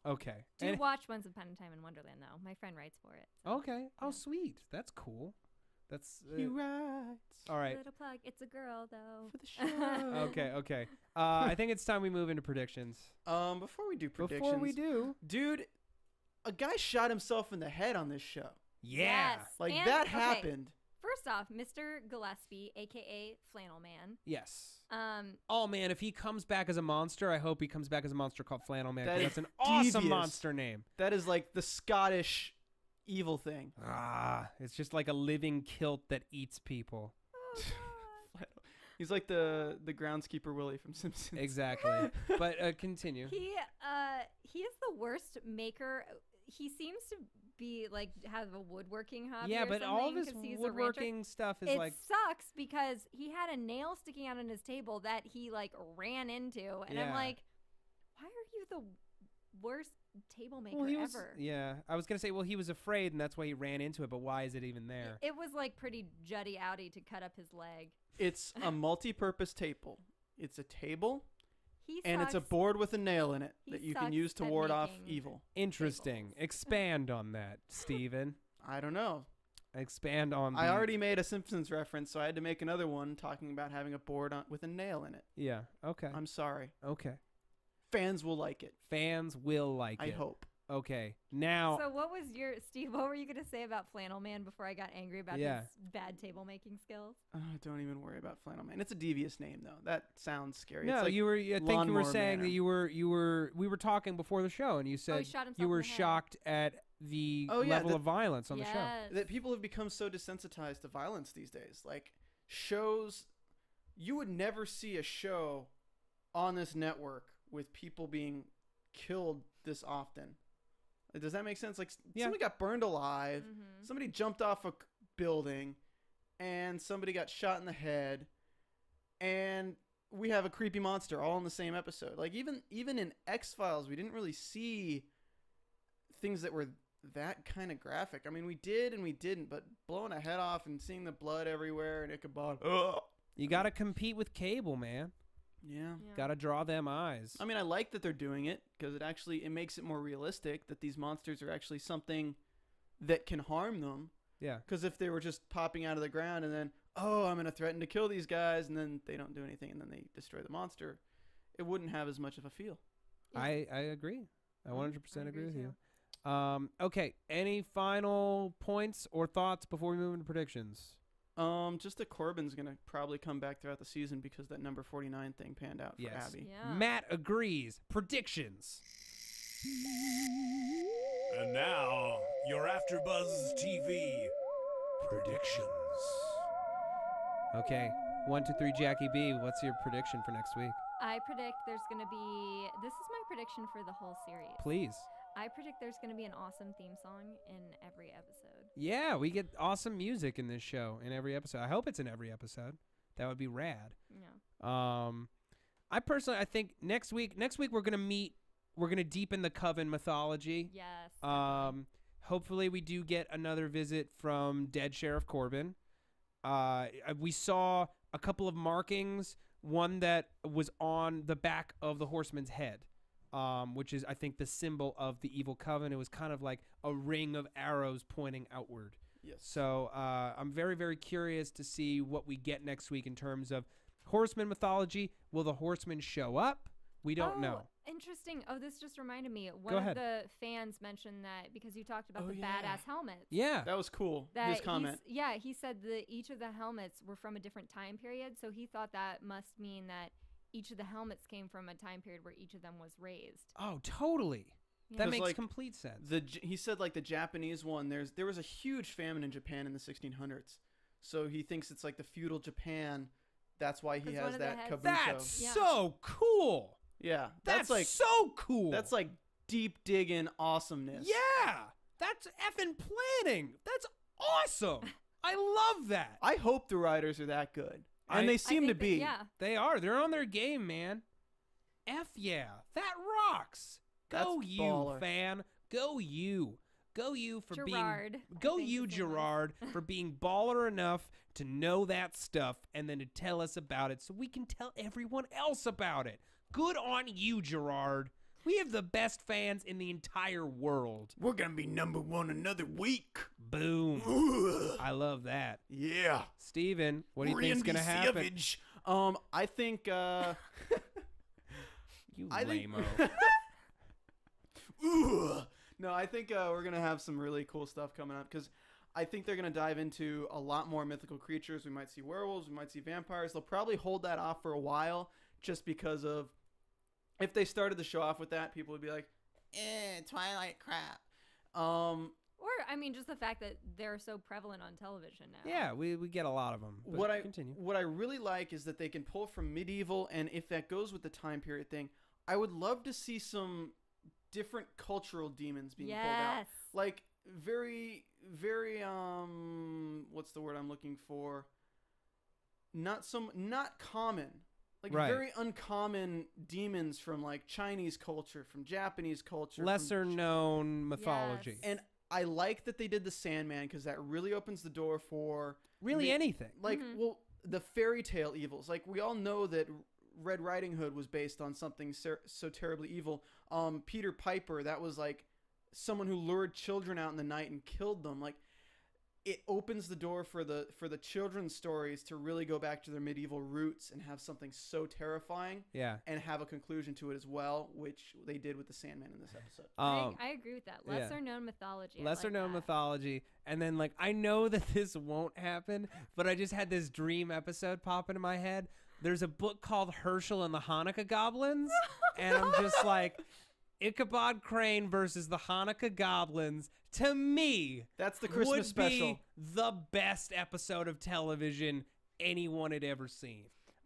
Okay. Do watch Once Upon a Time in Wonderland, though. My friend writes for it. So. Okay. Oh, sweet. That's cool. That's He writes. all right. Little plug. It's a girl, though. For the show. Okay. I think it's time we move into predictions. Before we do predictions, dude, a guy shot himself in the head on this show. Yeah. Yes. Like And- that okay. happened. First off, Mr. Gillespie, aka Flannel Man. Yes. Oh man, if he comes back as a monster, I hope he comes back as a monster called Flannel Man. 'Cause that's an awesome devious. monster name. That is like the Scottish evil thing. It's just like a living kilt that eats people. Oh, God. He's like the groundskeeper Willie from Simpsons. Exactly. But continue. He is the worst maker. He seems to be like have a woodworking hobby. Yeah, or but all of his 'cause he's a rancher. woodworking stuff is It like sucks because he had a nail sticking out on his table that he like ran into, and I'm Yeah. like, why are you the worst table maker he was, ever? Yeah, I was gonna say, well, he was afraid, and that's why he ran into it. But why is it even there? It was like pretty juddy outy to cut up his leg. It's a multi-purpose table. It's a table, He and it's a sucks. board with a nail in it He that you can sucks use to at ward off making- evil. Interesting. tables. Expand on that, Steven. I don't know. Expand on. I the- already made a Simpsons reference, so I had to make another one talking about having a board with a nail in it. Yeah. Okay. I'm sorry. Okay. Fans will like it. Fans will like I it. hope. Okay. Now. So what was Steve? What were you gonna say about Flannel Man before I got angry about Yeah. his bad table making skills? Don't even worry about Flannel Man. It's a devious name though. That sounds scary. No, it's like you were. I think you were Lawnmower saying Man. that you were. We were talking before the show, and you said shot himself you in were the head. shocked at the Oh, yeah, level of violence on the show. Yes. that people have become so desensitized to violence these days. Like shows, you would never see a show on this network with people being killed this often. Like, does that make sense? Like Yeah. somebody got burned alive, Mhm. somebody jumped off a building, and somebody got shot in the head, and we have a creepy monster all in the same episode. Like even in X-Files, we didn't really see things that were that kind of graphic. I mean, we did and we didn't, but blowing a head off and seeing the blood everywhere and Ichabod. You got to compete with cable, man. Yeah. Yeah. Got to draw them eyes. I mean, I like that they're doing it because it makes it more realistic that these monsters are actually something that can harm them. Yeah. Because if they were just popping out of the ground and then, oh, I'm going to threaten to kill these guys, and then they don't do anything and then they destroy the monster, it wouldn't have as much of a feel. Yeah. I agree. I 100% agree with too. you. Okay. Any final points or thoughts before we move into predictions? Just that Corbin's going to probably come back throughout the season because that number 49 thing panned out for Yes. Abbie. Yeah. Matt agrees. Predictions. And now, your AfterBuzz TV predictions. Okay. 1, 2, 3, Jackie B. What's your prediction for next week? I predict there's gonna be. This is my prediction for the whole series. Please. I predict there's gonna be an awesome theme song in every episode. Yeah, we get awesome music in this show in every episode. I hope it's in every episode. That would be rad. Yeah. I think next week we're gonna deepen the Coven mythology. Yes. definitely. Hopefully we do get another visit from dead Sheriff Corbin. We saw a couple of markings, one that was on the back of the horseman's head, which is, I think, the symbol of the evil Coven. It was kind of like a ring of arrows pointing outward. Yes. So I'm very, very curious to see what we get next week in terms of horseman mythology. Will the horsemen show up? We don't know. Interesting. Oh, this just reminded me. One Go of ahead. the fans mentioned that because you talked about Oh, the yeah. badass helmets. Yeah. That was cool. That His comment. he said that each of the helmets were from a different time period, so he thought that must mean that each of the helmets came from a time period where each of them was raised. Oh, totally. Yeah. That 'Cause, makes like, complete sense. He said like the Japanese one. There was a huge famine in Japan in the 1600s, so he thinks it's like the feudal Japan. That's why he 'Cause one has of the that heads- kabuto. That's Yeah. so cool. Yeah, That's like so cool. that's like deep digging awesomeness. Yeah. That's effing planning. That's awesome. I love that. I hope the writers are that good, I- and they I seem to think that- be. yeah. They are. They're on their game, man. F yeah. That rocks. Go That's you, baller. fan. Go you. Go you for Gerard, being. I Go think you, his name was. Gerard, for being baller enough to know that stuff and then to tell us about it so we can tell everyone else about it. Good on you, Gerard. We have the best fans in the entire world. We're gonna be #1 another week. Boom. I love that. Yeah. Steven, what do you think's going to happen? I think. You I think- lame-o. No, I think we're gonna have some really cool stuff coming up because I think they're going to dive into a lot more mythical creatures. We might see werewolves. We might see vampires. They'll probably hold that off for a while just because of if they started the show off with that, people would be like, Twilight crap. Or, I mean, just the fact that they're so prevalent on television now. Yeah, we get a lot of them. Continue. What I really like is that they can pull from medieval, and if that goes with the time period thing, I would love to see some different cultural demons being pulled out. Like, very, very, what's the word I'm looking for? Not common. Like, very uncommon demons from, like, Chinese culture, from Japanese culture. Lesser known mythology. Yes. And I like that they did the Sandman because that really opens the door for really anything. Like, well, the fairy tale evils. Like, we all know that Red Riding Hood was based on something so terribly evil. Peter Piper, that was like someone who lured children out in the night and killed them. Like, it opens the door for the children's stories to really go back to their medieval roots and have something so terrifying. Yeah. And have a conclusion to it as well, which they did with the Sandman in this episode. I agree with that. Lesser known mythology. Lesser known mythology. And then, like, I know that this won't happen, but I just had this dream episode pop into my head. There's a book called Herschel and the Hanukkah Goblins. And I'm just like, Ichabod Crane versus the Hanukkah Goblins, to me, that's the Christmas special. Be the best episode of television anyone had ever seen.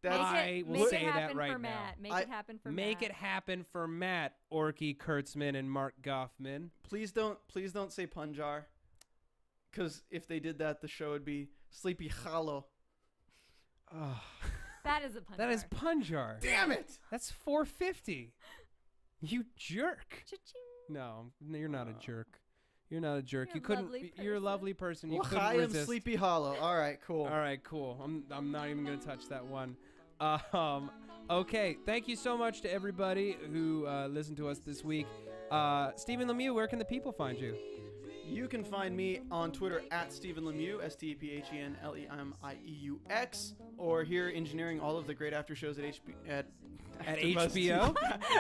I will say that right now. Matt. Make it happen for Matt. Make it happen for Matt, Orky Kurtzman, and Mark Goffman. Please don't say Punjar, because if they did that, the show would be Sleepy Hollow. Oh. That is a Punjar. That is Punjar. Damn it! That's $4.50. You jerk. Cha-ching. No, you're not a jerk. You're not a jerk. You're you couldn't. You're a lovely person. You couldn't I resist. am Sleepy Hollow. All right, cool. All right, cool. I'm not even gonna touch that one. Okay. Thank you so much to everybody who listened to us this week. Stephen Lemieux, where can the people find you? You can find me on Twitter at Stephen Lemieux, StephenLemieux, or here engineering all of the great after shows at HBO.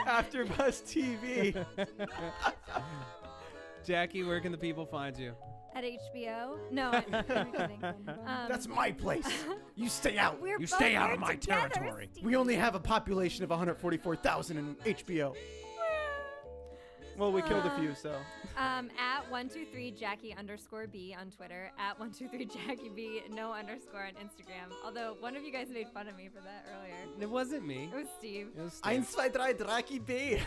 AfterBuzz TV. Jackie, where can the people find you? At HBO? No, I'm kidding. That's my place. You stay out. You stay out of my territory. We only have a population of 144,000 in HBO. Well, we killed a few, so. At 123 Jackie_B on Twitter. At 123 Jackie B, no underscore on Instagram. Although one of you guys made fun of me for that earlier. It wasn't me. It was Steve. It was Steve. 1, 2, 3 Jackie B.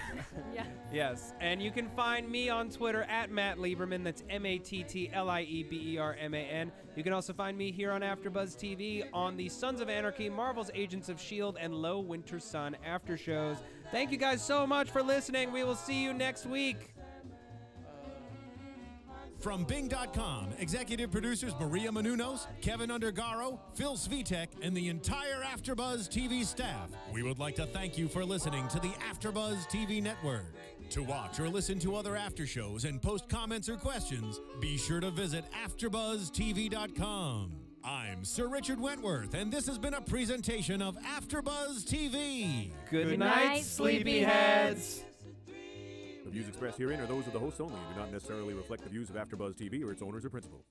Yeah. Yes, and you can find me on Twitter at Matt Lieberman. That's MattLieberman. You can also find me here on AfterBuzz TV on the Sons of Anarchy, Marvel's Agents of S.H.I.E.L.D., and Low Winter Sun after shows. Thank you guys so much for listening. We will see you next week. From Bing.com, executive producers Maria Menounos, Kevin Undergaro, Phil Svitek, and the entire AfterBuzz TV staff, we would like to thank you for listening to the AfterBuzz TV network. To watch or listen to other after shows and post comments or questions, be sure to visit AfterBuzzTV.com. I'm Sir Richard Wentworth, and this has been a presentation of AfterBuzz TV. Good night, sleepyheads. The views expressed herein are those of the hosts only and do not necessarily reflect the views of AfterBuzz TV or its owners or principals.